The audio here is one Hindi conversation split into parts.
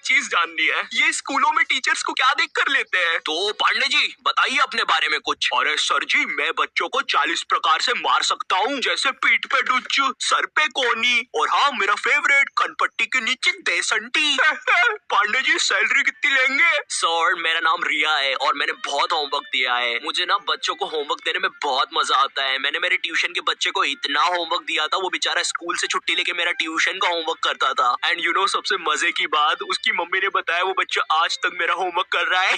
चीज जाननी है, ये स्कूलों में टीचर्स को क्या देख कर लेते हैं? तो पांडे जी बताइए अपने बारे में कुछ। अरे सर जी, मैं बच्चों को 40 प्रकार से मार सकता हूँ, जैसे पीठ पे डुच, सर पे कोनी, और हाँ मेरा फेवरेट कनपट्टी के नीचे देसंटी। पांडे जी सैलरी कितनी लेंगे? सर मेरा नाम रिया है और मैंने बहुत होमवर्क दिया है। मुझे ना बच्चों को होमवर्क देने में बहुत मजा आता है। मैंने मेरे ट्यूशन के बच्चे को इतना होमवर्क दिया था, वो बेचारा स्कूल से छुट्टी लेके मेरा ट्यूशन का होमवर्क करता था। एंड यू नो सबसे मजे की बात, उसकी मम्मी ने बताया वो बच्चा आज तक मेरा होमवर्क कर रहा है।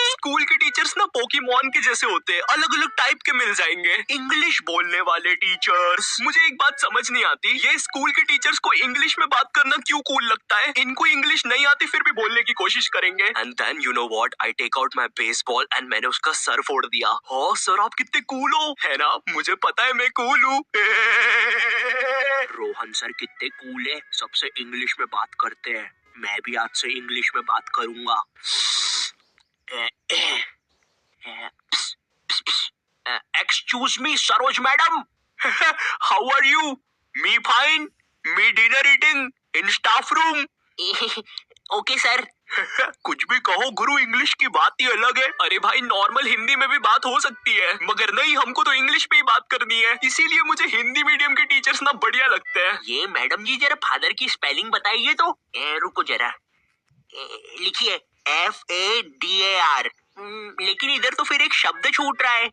स्कूल के टीचर्स ना पोकेमॉन के जैसे होते हैं, अलग अलग टाइप के मिल जाएंगे। इंग्लिश बोलने वाले टीचर्स। मुझे एक बात समझ नहीं आती, ये स्कूल के टीचर्स को इंग्लिश में बात करना क्यों कूल लगता है? इनको इंग्लिश नहीं आती फिर भी बोलने की कोशिश करेंगे। And then you know what, I take out my baseball and मैंने उसका सर फोड़ दिया। हाँ सर आप कितने कूल हो, है ना? मुझे पता है मैं कूल हूँ। रोहन सर कितने कूल है, सबसे इंग्लिश में बात करते हैं। मैं भी आज से इंग्लिश में बात करूंगा। Excuse me, Saroj madam. How are you? Me fine. Me dinner eating in staff room. Okay sir. कुछ भी कहो गुरु, इंग्लिश की बात ही अलग है। अरे भाई नॉर्मल हिंदी में भी बात हो सकती है, मगर नहीं, हमको तो इंग्लिश पे ही बात करनी है। इसीलिए मुझे हिंदी मीडियम के टीचर्स ना बढ़िया लगते हैं। ये मैडम जी जरा फादर की स्पेलिंग बताइए तो। रुको जरा, लिखिए FADAR। लेकिन इधर तो फिर एक शब्द छूट रहा है।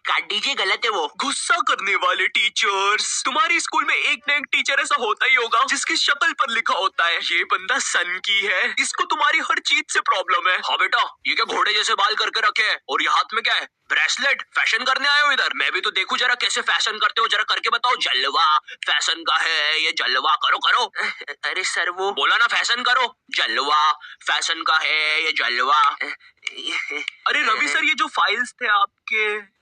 काट दीजिए, गलत है वो। गुस्सा करने वाले टीचर्स। तुम्हारी स्कूल में एक ना एक टीचर ऐसा होता ही होगा जिसकी शक्ल पर लिखा होता है ये बंदा सन की है, इसको तुम्हारी हर चीज से प्रॉब्लम है। हाँ बेटा, ये क्या घोड़े जैसे बाल करके रखे हैं, और ये हाथ में क्या है? ब्रेसलेट। फैशन करने आए हो इधर? मैं भी तो देखूं जरा कैसे फैशन करते हो, जरा करके बताओ। जलवा फैशन का है ये, जलवा करो करो। अरे सर वो बोला ना फैशन करो। जलवा फैशन का है ये, जलवा। अरे रवि सर, ये जो फाइल्स थे आपके,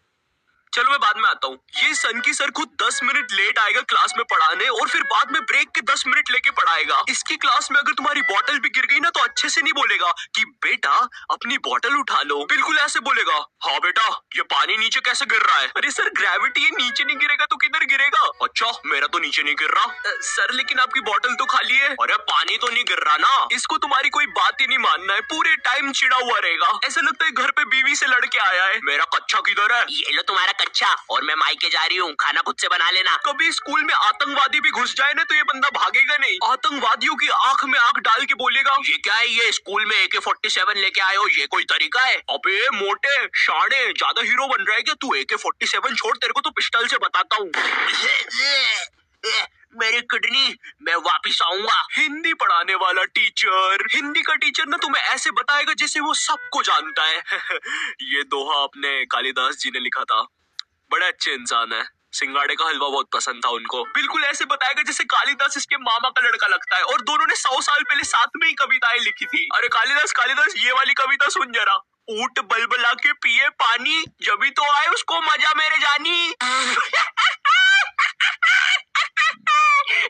चलो मैं बाद में आता हूँ। ये सन की सर खुद 10 मिनट लेट आएगा क्लास में पढ़ाने, और फिर बाद में ब्रेक के 10 मिनट लेके पढ़ाएगा। इसकी क्लास में अगर तुम्हारी बोतल भी गिर गई ना तो अच्छे से नहीं बोलेगा कि बेटा अपनी बोतल उठा लो, बिल्कुल ऐसे बोलेगा, हाँ बेटा ये पानी नीचे कैसे गिर रहा है? अरे सर ग्रेविटी है, नीचे नहीं गिरेगा तो किधर गिरेगा? अच्छा मेरा तो नीचे नहीं गिर रहा। सर लेकिन आपकी बोतल तो खाली है। अरे पानी तो नहीं गिर रहा ना। इसको तुम्हारी कोई बात ही नहीं मानना है, पूरे टाइम चिड़ा हुआ रहेगा, ऐसा लगता है घर पे बीवी से लड़के आया है। मेरा कच्चा किधर है? ये लो तुम्हारा अच्छा, और मैं मायके जा रही हूँ, खाना खुद से बना लेना। कभी स्कूल में आतंकवादी भी घुस जाए ना तो ये बंदा भागेगा नहीं, आतंकवादियों की आंख में आंख डाल के बोलेगा, ये क्या है, ये स्कूल में AK-47 लेके आए हो, ये कोई तरीका है? अबे मोटे शाणे, ज्यादा हीरो बन रहा है क्या तू? AK-47 छोड़, तेरे को तो पिस्टल से बताता हूँ। मेरी किडनी, मैं वापिस आऊंगा। हिंदी पढ़ाने वाला टीचर। हिंदी का टीचर ना तुम्हें ऐसे बताएगा जैसे वो सबको जानता है। ये दोहा अपने कालिदास जी ने लिखा था, बड़े अच्छे इंसान है। सिंगाड़े का हलवा बहुत पसंद था उनको। बिल्कुल ऐसे बताएगा जैसे कालिदास इसके मामा का लड़का लगता है, और दोनों ने 100 साल पहले साथ में ही कविताएं लिखी थी। अरे कालिदास कालिदास, ये वाली कविता सुन जरा। ऊंट बलबला के पिए पानी, जभी तो आए उसको मजा मेरे जानी।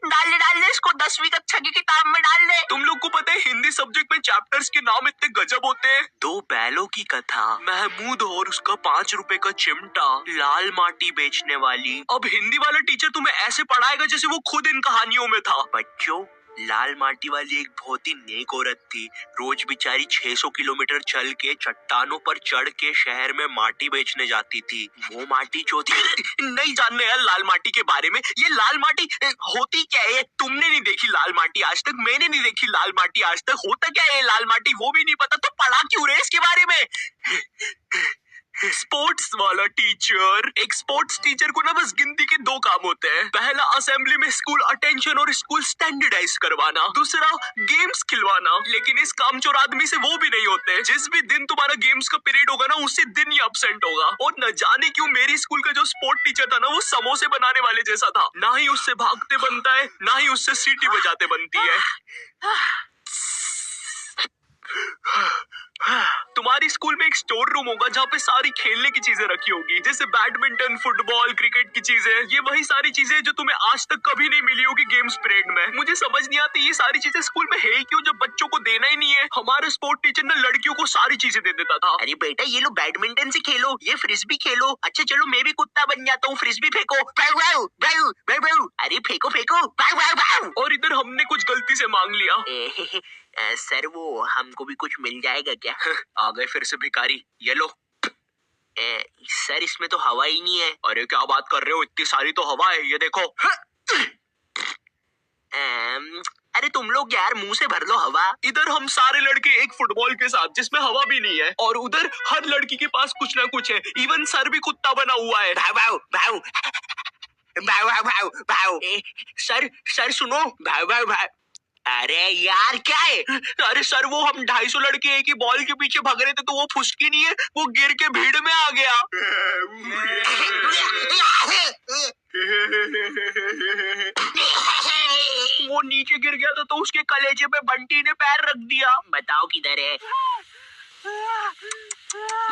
डाल दे इसको 10वीं कक्षा की किताब में डाल दे। तुम लोग को पता है हिंदी सब्जेक्ट में चैप्टर्स के नाम इतने गजब होते हैं। 2 बैलों की कथा, महमूद और उसका 5 रुपए का चिमटा, लाल माटी बेचने वाली। अब हिंदी वाला टीचर तुम्हें ऐसे पढ़ाएगा जैसे वो खुद इन कहानियों में था। बच्चों, लाल माटी वाली एक बहुत ही नेक औरत थी। रोज बेचारी 600 किलोमीटर चल के चट्टानों पर चढ़ के शहर में माटी बेचने जाती थी। वो माटी जो थी नहीं जानने यार लाल माटी के बारे में। ये लाल माटी होती क्या है? तुमने नहीं देखी लाल माटी आज तक, मैंने नहीं देखी लाल माटी आज तक। होता क्या है लाल माटी वो भी नहीं पता, तो पढ़ा क्यों रहे इसके बारे में? स्पोर्ट्स वाला टीचर। एक स्पोर्ट्स टीचर को ना बस गिनती के 2 काम होते हैं। पहला, असेंबली में स्कूल अटेंशन और स्कूल स्टैंडर्डाइज करवाना। दूसरा, गेम्स खिलवाना। लेकिन इस कामचोर आदमी से वो भी नहीं होते। जिस भी दिन तुम्हारा गेम्स का पीरियड होगा ना, उसी दिन ही एब्सेंट होगा। और न जाने क्यों मेरी स्कूल का जो स्पोर्ट टीचर था ना, वो समोसे बनाने वाले जैसा था। ना ही उससे भागते बनता है, ना ही उससे सीटी बजाते बनती है। तुम्हारी स्कूल में एक स्टोर रूम होगा जहाँ पे सारी खेलने की चीजें रखी होगी, जैसे बैडमिंटन, फुटबॉल, क्रिकेट की चीजें। ये वही सारी चीजें जो तुम्हें आज तक कभी नहीं मिली होगी गेम्स पीरियड में। मुझे समझ नहीं आती ये सारी चीजें स्कूल में है ही क्यों, जब बच्चों को देना ही नहीं है। हमारे स्पोर्ट टीचर ना लड़कियों को सारी चीजें दे देता था। अरे बेटा ये लो बैडमिंटन से खेलो, ये फ्रिस्बी खेलो। अच्छा चलो मैं भी कुत्ता बन जाता हूँ, फ्रिस्बी फेंको। भाऊ, भाऊ, भाऊ, भाऊ, भाऊ। अरे फेंको फेंको, भाऊ, भाऊ, भाऊ। और इधर हमने कुछ गलती से मांग लिया। सर वो हमको भी कुछ मिल जाएगा क्या? आ गए फिर से भिखारी, ये लो। सर इसमें तो हवा ही नहीं है। अरे क्या बात कर रहे हो, इतनी सारी तो हवा है, ये देखो। अरे तुम लोग यार मुंह से भर लो हवा। इधर हम सारे लड़के एक फुटबॉल के साथ जिसमें हवा भी नहीं है, और उधर हर लड़की के पास कुछ ना कुछ है। इवन सर भी कुत्ता बना हुआ है। भाऊ भाऊ भाऊ भाऊ भाऊ भाऊ भाऊ। सर सर सुनो, भाऊ भाऊ भाऊ। अरे यार क्या है? अरे सर वो हम 250 लड़के एक ही बॉल के पीछे भाग रहे थे, तो वो फुसकी नहीं है, वो गिर के भीड़ में आ गया। वो नीचे गिर गया था तो उसके कलेजे पे बंटी ने पैर रख दिया। बताओ किधर है?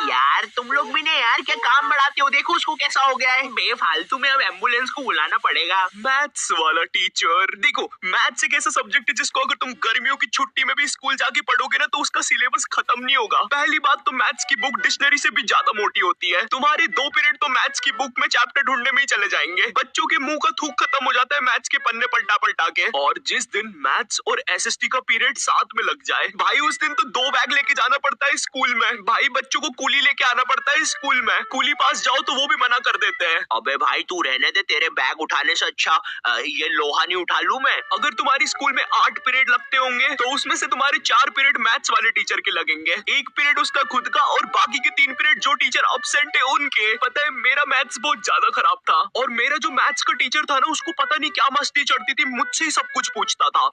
यार तुम लोग भी नहीं यार, क्या काम बढ़ाते हो? देखो उसको कैसा हो गया है। बेफालतू में अब एम्बुलेंस को बुलाना पड़ेगा। मैथ्स वाला टीचर, देखो मैथ्स एक ऐसा सब्जेक्ट है जिसको अगर तुम गर्मियों की छुट्टी में भी स्कूल जाके पढ़ोगे ना तो उसका सिलेबस खत्म नहीं होगा। पहली बात तो मैथ्स की बुक डिक्शनरी से भी ज्यादा मोटी होती है। तुम्हारी 2 पीरियड तो मैथ्स की बुक में चैप्टर ढूंढने में ही चले जाएंगे। बच्चों के मुंह का थूक खत्म हो जाता है मैथ्स के पन्ने पलटा पलटा के। और जिस दिन मैथ्स और एसएसटी का पीरियड साथ में लग जाए भाई, उस दिन तो 2 बैग लेके जाना पड़ता है स्कूल में। भाई बच्चों को कूली लेके आना पड़ता है स्कूल में। कूली पास जाओ तो वो भी मना कर देते हैं। अबे भाई तू रहने दे, तेरे बैग उठाने से अच्छा ये लोहा नहीं उठा लूं मैं। अगर तुम्हारी स्कूल में 8 पीरियड लगते होंगे तो उसमें से तुम्हारे 4 पीरियड मैथ्स वाले टीचर के लगेंगे, 1 पीरियड उसका खुद का, और बाकी के 3 पीरियड जो टीचर एब्सेंट है उनके। पता है मेरा मैथ्स बहुत ज्यादा खराब था, और मेरा जो मैथ्स का टीचर था ना उसको पता नहीं क्या मस्ती चढ़ती थी, मुझसे ही सब कुछ पूछता था।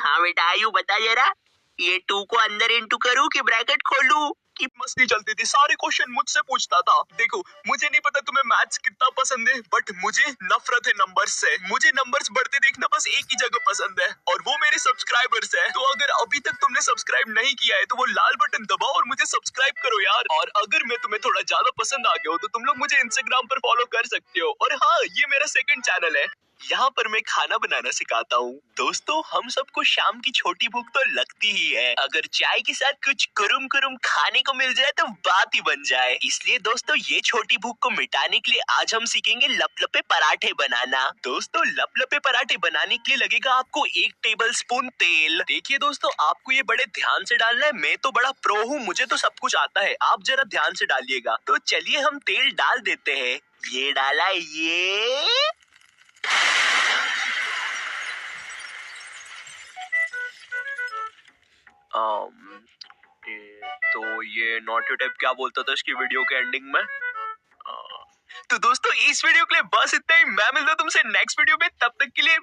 हाँ बेटा आयु बता जरा, ये 2 को अंदर इंटू करूं कि ब्रैकेट खोलूं? की मस्ती चलती थी, सारे क्वेश्चन मुझसे पूछता था। देखो मुझे नहीं पता तुम्हें मैथ्स कितना पसंद है, बट मुझे नफरत है नंबर्स से। मुझे नंबर्स बढ़ते देखना बस एक ही जगह पसंद है, और वो मेरे सब्सक्राइबर्स है। तो अगर अभी तक तुमने सब्सक्राइब नहीं किया है तो वो लाल बटन दबाओ और मुझे सब्सक्राइब करो यार। और अगर मैं तुम्हें थोड़ा ज्यादा पसंद आ गया हो तो तुम लोग मुझे इंस्टाग्राम पर फॉलो कर सकते हो। और हाँ, ये मेरा 2nd चैनल है, यहाँ पर मैं खाना बनाना सिखाता हूँ। दोस्तों हम सबको शाम की छोटी भूख तो लगती ही है, अगर चाय के साथ कुछ कुरुम कुरुम खाने को मिल जाए तो बात ही बन जाए। इसलिए दोस्तों ये छोटी भूख को मिटाने के लिए आज हम सीखेंगे लपलपे पराठे बनाना। दोस्तों लपलपे पराठे बनाने के लिए लगेगा आपको 1 टेबलस्पून तेल। देखिए दोस्तों आपको ये बड़े ध्यान से डालना है, मैं तो बड़ा प्रो हूँ, मुझे तो सब कुछ आता है, आप जरा ध्यान से डालिएगा। तो चलिए हम तेल डाल देते हैं। ये डाला, ये तो ये नॉटी टाइप क्या बोलता था इसकी वीडियो के एंडिंग में? तो दोस्तों इस वीडियो के लिए बस इतना ही। मैं मिलता हूं तुमसे नेक्स्ट वीडियो में, तब तक के लिए